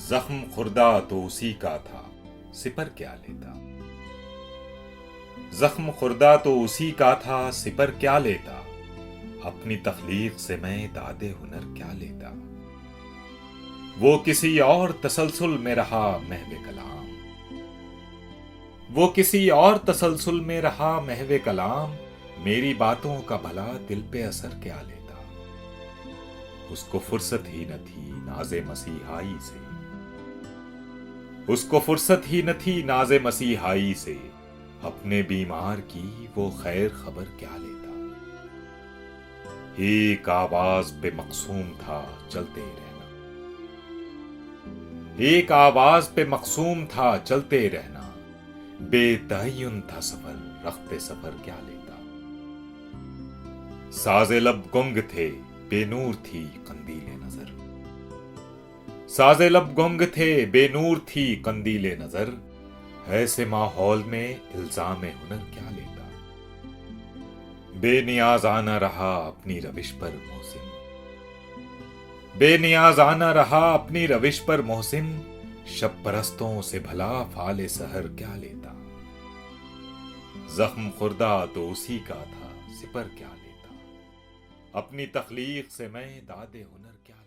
जख्म खुर्दा तो उसी का था, सिपर क्या लेता। जख्म खुर्दा तो उसी का था, सिपर क्या लेता। अपनी तख्लीक से मैं दादे हुनर क्या लेता। वो किसी और तसलसल में रहा महवे कलाम, वो किसी और तसलसल में रहा महवे कलाम। मेरी बातों का भला दिल पे असर क्या लेता। उसको फुर्सत ही न थी नाज़े मसीहाई से, उसको फुर्सत ही न थी नाज़े मसीहाई से। अपने बीमार की वो खैर खबर क्या लेता। एक आवाज पे मकसूम था चलते रहना, एक आवाज पे मकसूम था चलते रहना। बेतय्युन था सफर रखते सफर क्या लेता। साजे लब गुंग थे बेनूर थी कंदीले नजर, साजे लब गुंग थे बेनूर थी कंदीले नजर। ऐसे माहौल में इल्जाम हुनर क्या लेता। बेनियाज आना रहा अपनी रविश पर मोहसिन, बेनियाज आना रहा अपनी रविश पर मोहसिन। शब परस्तों से भला फाले सहर क्या लेता। जख्म खुर्दा तो उसी का था, सिपर क्या लेता। अपनी तख्लीक से मैं दादे हुनर क्या